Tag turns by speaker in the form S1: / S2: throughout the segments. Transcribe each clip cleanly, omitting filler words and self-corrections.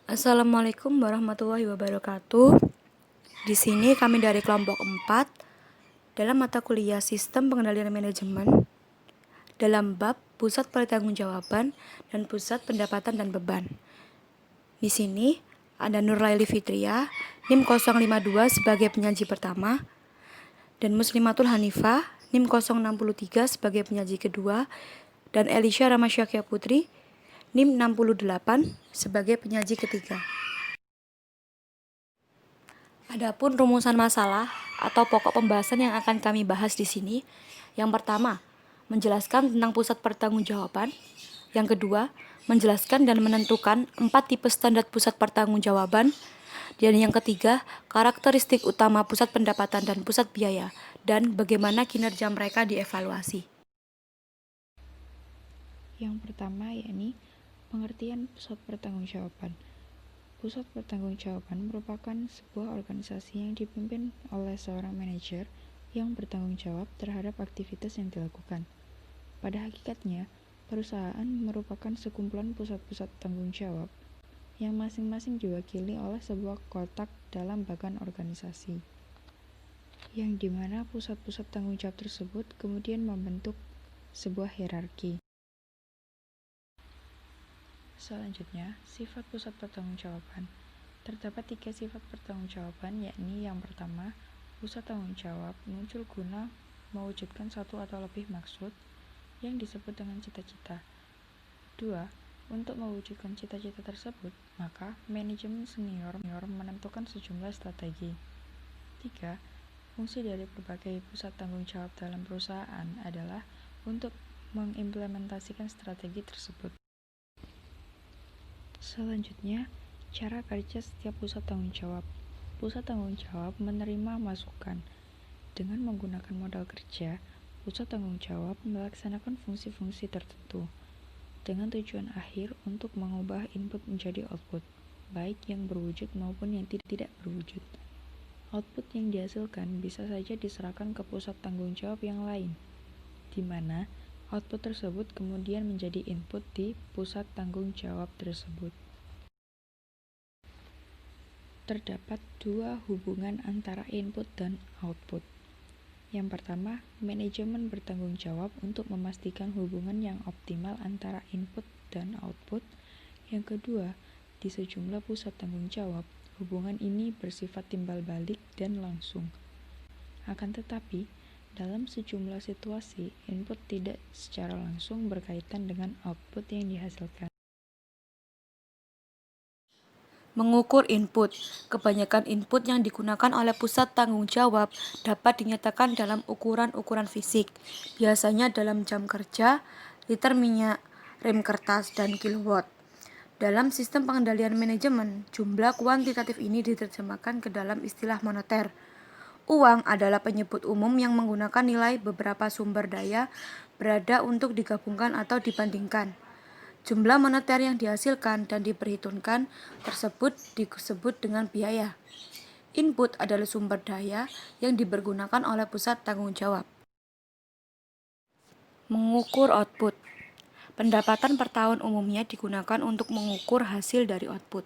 S1: Assalamualaikum warahmatullahi wabarakatuh. Di sini kami dari kelompok 4 dalam mata kuliah Sistem Pengendalian Manajemen dalam bab Pusat Pertanggungjawaban dan Pusat Pendapatan dan Beban. Di sini ada Nurlaili Fitria, NIM 052 sebagai penyaji pertama, dan Muslimatul Hanifah, NIM 063 sebagai penyaji kedua, dan Elisha Ramasyakia Putri, NIM 68 sebagai penyaji ketiga. Adapun rumusan masalah atau pokok pembahasan yang akan kami bahas di sini, yang pertama, menjelaskan tentang pusat pertanggungjawaban. Yang kedua, menjelaskan dan menentukan 4 tipe standar pusat pertanggungjawaban. Dan yang ketiga, karakteristik utama pusat pendapatan dan pusat biaya dan bagaimana kinerja mereka dievaluasi.
S2: Yang pertama yakni pengertian pusat pertanggungjawaban. Pusat pertanggungjawaban merupakan sebuah organisasi yang dipimpin oleh seorang manajer yang bertanggung jawab terhadap aktivitas yang dilakukan. Pada hakikatnya, perusahaan merupakan sekumpulan pusat-pusat tanggung jawab yang masing-masing diwakili oleh sebuah kotak dalam bagan organisasi, yang dimana pusat-pusat tanggung jawab tersebut kemudian membentuk sebuah hierarki. Selanjutnya, sifat pusat pertanggungjawaban. Terdapat 3 sifat pertanggungjawaban, yakni yang pertama, pusat tanggung jawab muncul guna mewujudkan satu atau lebih maksud yang disebut dengan cita-cita. 2. Untuk mewujudkan cita-cita tersebut, maka manajemen senior menentukan sejumlah strategi. 3. Fungsi dari berbagai pusat tanggung jawab dalam perusahaan adalah untuk mengimplementasikan strategi tersebut. Selanjutnya, cara kerja setiap pusat tanggung jawab. Pusat tanggung jawab menerima masukan. Dengan menggunakan modal kerja, pusat tanggung jawab melaksanakan fungsi-fungsi tertentu dengan tujuan akhir untuk mengubah input menjadi output, baik yang berwujud maupun yang tidak berwujud. Output yang dihasilkan bisa saja diserahkan ke pusat tanggung jawab yang lain, di mana output tersebut kemudian menjadi input di pusat tanggung jawab tersebut. Terdapat 2 hubungan antara input dan output. Yang pertama, manajemen bertanggung jawab untuk memastikan hubungan yang optimal antara input dan output. Yang kedua, di sejumlah pusat tanggung jawab, hubungan ini bersifat timbal balik dan langsung. Akan tetapi, dalam sejumlah situasi, input tidak secara langsung berkaitan dengan output yang dihasilkan.
S1: Mengukur input. Kebanyakan input yang digunakan oleh pusat tanggung jawab dapat dinyatakan dalam ukuran-ukuran fisik, biasanya dalam jam kerja, liter minyak, rem kertas, dan kilowatt. Dalam sistem pengendalian manajemen, jumlah kuantitatif ini diterjemahkan ke dalam istilah moneter. Uang adalah penyebut umum yang menggunakan nilai beberapa sumber daya berada untuk digabungkan atau dibandingkan. Jumlah moneter yang dihasilkan dan diperhitungkan tersebut disebut dengan biaya. Input adalah sumber daya yang dipergunakan oleh pusat tanggung jawab. Mengukur output. Pendapatan per tahun umumnya digunakan untuk mengukur hasil dari output.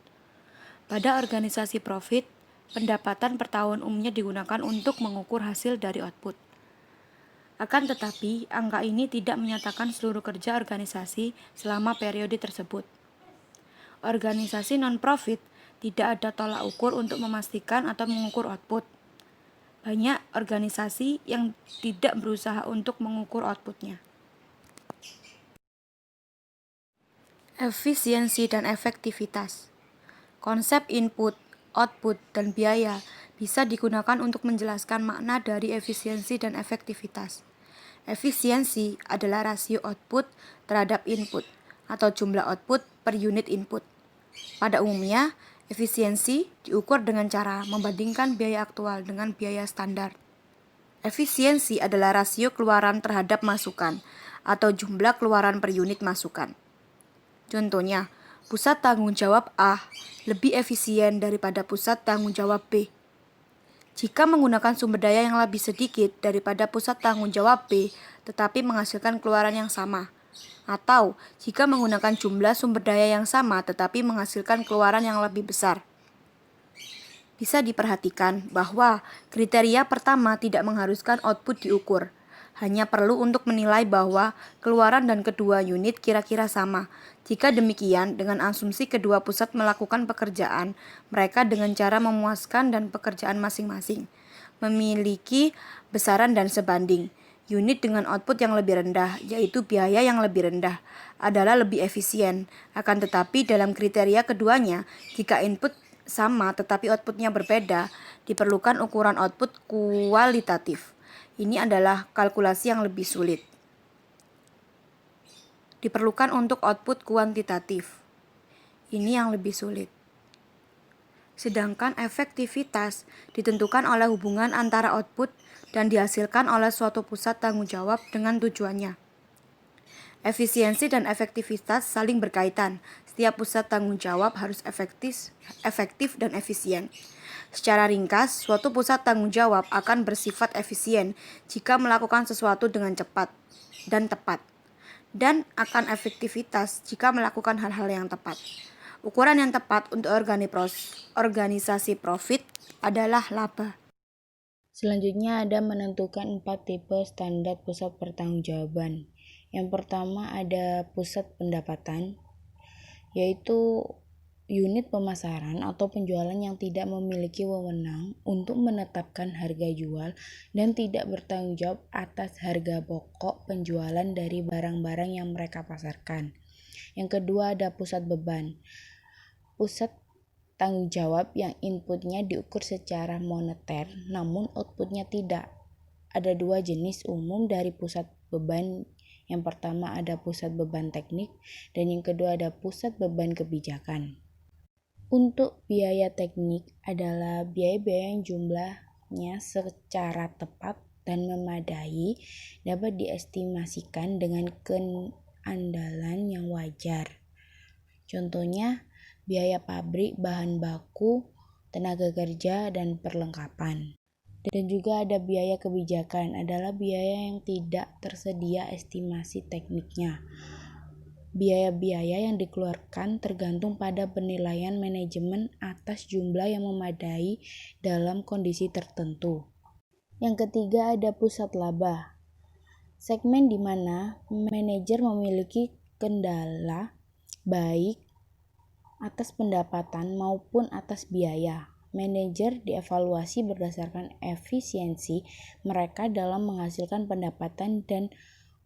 S1: Pada organisasi profit, pendapatan per tahun umumnya digunakan untuk mengukur hasil dari output. Akan tetapi, angka ini tidak menyatakan seluruh kerja organisasi selama periode tersebut. Organisasi non-profit tidak ada tolak ukur untuk memastikan atau mengukur output. Banyak organisasi yang tidak berusaha untuk mengukur outputnya. Efisiensi dan efektivitas. Konsep input, output, dan biaya bisa digunakan untuk menjelaskan makna dari efisiensi dan efektivitas. Efisiensi adalah rasio output terhadap input atau jumlah output per unit input. Pada umumnya, efisiensi diukur dengan cara membandingkan biaya aktual dengan biaya standar. Efisiensi adalah rasio keluaran terhadap masukan atau jumlah keluaran per unit masukan. Contohnya, pusat tanggung jawab A lebih efisien daripada pusat tanggung jawab B. Jika menggunakan sumber daya yang lebih sedikit daripada pusat tanggung jawab B, tetapi menghasilkan keluaran yang sama, atau jika menggunakan jumlah sumber daya yang sama tetapi menghasilkan keluaran yang lebih besar. Bisa diperhatikan bahwa kriteria pertama tidak mengharuskan output diukur, hanya perlu untuk menilai bahwa keluaran dan kedua unit kira-kira sama. Jika demikian, dengan asumsi kedua pusat melakukan pekerjaan mereka dengan cara memuaskan dan pekerjaan masing-masing memiliki besaran dan sebanding. Unit dengan output yang lebih rendah, yaitu biaya yang lebih rendah, adalah lebih efisien. Akan tetapi dalam kriteria keduanya, jika input sama tetapi outputnya berbeda, diperlukan ukuran output kualitatif. Ini adalah kalkulasi yang lebih sulit. Diperlukan untuk output kuantitatif. Ini yang lebih sulit. Sedangkan efektivitas ditentukan oleh hubungan antara output dan dihasilkan oleh suatu pusat tanggung jawab dengan tujuannya. Efisiensi dan efektivitas saling berkaitan. Setiap pusat tanggung jawab harus efektif dan efisien. Secara ringkas, suatu pusat tanggung jawab akan bersifat efisien jika melakukan sesuatu dengan cepat dan tepat, dan akan efektivitas jika melakukan hal-hal yang tepat. Ukuran yang tepat untuk organisasi profit adalah laba.
S3: Selanjutnya ada menentukan 4 tipe standar pusat pertanggungjawaban. Yang pertama ada pusat pendapatan, yaitu unit pemasaran atau penjualan yang tidak memiliki wewenang untuk menetapkan harga jual dan tidak bertanggung jawab atas harga pokok penjualan dari barang-barang yang mereka pasarkan. Yang kedua ada pusat beban. Pusat tanggung jawab yang inputnya diukur secara moneter namun outputnya tidak. Ada dua jenis umum dari pusat beban. Yang pertama ada pusat beban teknik dan yang kedua ada pusat beban kebijakan. Untuk biaya teknik adalah biaya-biaya yang jumlahnya secara tepat dan memadai dapat diestimasikan dengan keandalan yang wajar. Contohnya biaya pabrik, bahan baku, tenaga kerja, dan perlengkapan. Dan juga ada biaya kebijakan, adalah biaya yang tidak tersedia estimasi tekniknya. Biaya-biaya yang dikeluarkan tergantung pada penilaian manajemen atas jumlah yang memadai dalam kondisi tertentu. Yang ketiga ada pusat laba. Segmen di mana manajer memiliki kendala baik atas pendapatan maupun atas biaya. Manajer dievaluasi berdasarkan efisiensi mereka dalam menghasilkan pendapatan dan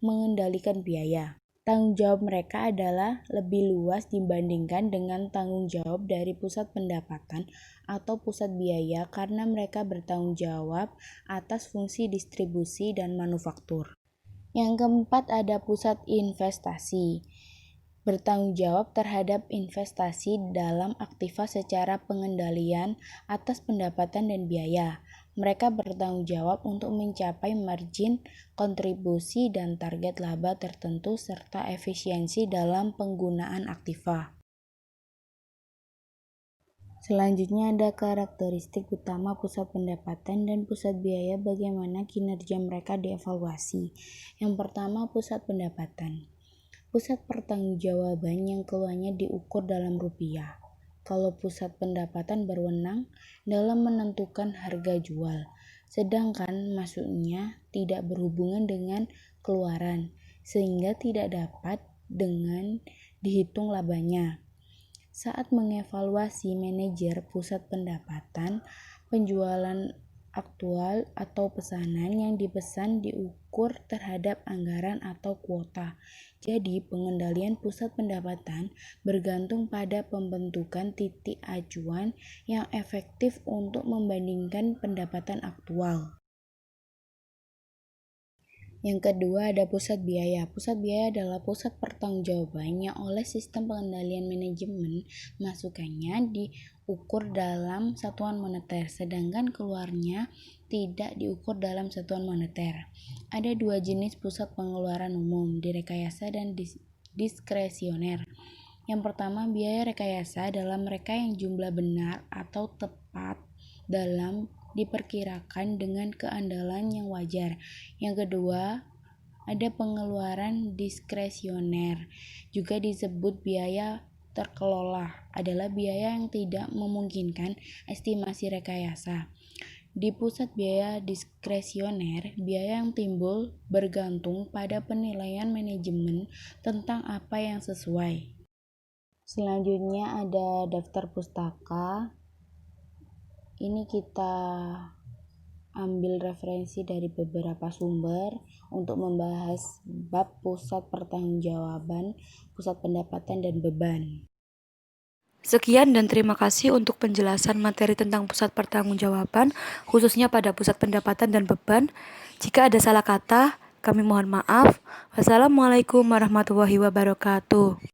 S3: mengendalikan biaya. Tanggung jawab mereka adalah lebih luas dibandingkan dengan tanggung jawab dari pusat pendapatan atau pusat biaya karena mereka bertanggung jawab atas fungsi distribusi dan manufaktur. Yang keempat ada pusat investasi. Bertanggung jawab terhadap investasi dalam aktiva secara pengendalian atas pendapatan dan biaya. Mereka bertanggung jawab untuk mencapai margin, kontribusi, dan target laba tertentu serta efisiensi dalam penggunaan aktiva. Selanjutnya ada karakteristik utama pusat pendapatan dan pusat biaya, bagaimana kinerja mereka dievaluasi. Yang pertama, pusat pendapatan. Pusat pertanggungjawaban yang keluarnya diukur dalam rupiah. Kalau pusat pendapatan berwenang dalam menentukan harga jual, sedangkan masuknya tidak berhubungan dengan keluaran, sehingga tidak dapat dengan dihitung labanya. Saat mengevaluasi manajer pusat pendapatan, penjualan aktual atau pesanan yang dipesan diukur terhadap anggaran atau kuota. Jadi, pengendalian pusat pendapatan bergantung pada pembentukan titik acuan yang efektif untuk membandingkan pendapatan aktual. Yang kedua ada pusat biaya. Pusat biaya adalah pusat pertanggungjawaban yang oleh sistem pengendalian manajemen masukannya diukur dalam satuan moneter, sedangkan keluarnya tidak diukur dalam satuan moneter. Ada dua jenis pusat pengeluaran umum, direkayasa dan diskresioner. Yang pertama, biaya rekayasa adalah mereka yang jumlah benar atau tepat dalam diperkirakan dengan keandalan yang wajar. Yang kedua, Ada pengeluaran diskresioner, juga disebut biaya terkelola, adalah biaya yang tidak memungkinkan estimasi rekayasa. Di pusat biaya diskresioner, biaya yang timbul bergantung pada penilaian manajemen tentang apa yang sesuai. Selanjutnya ada daftar pustaka. Ini kita ambil referensi dari beberapa sumber untuk membahas bab pusat pertanggungjawaban, pusat pendapatan, dan beban.
S1: Sekian dan terima kasih untuk penjelasan materi tentang pusat pertanggungjawaban, khususnya pada pusat pendapatan dan beban. Jika ada salah kata, kami mohon maaf. Wassalamualaikum warahmatullahi wabarakatuh.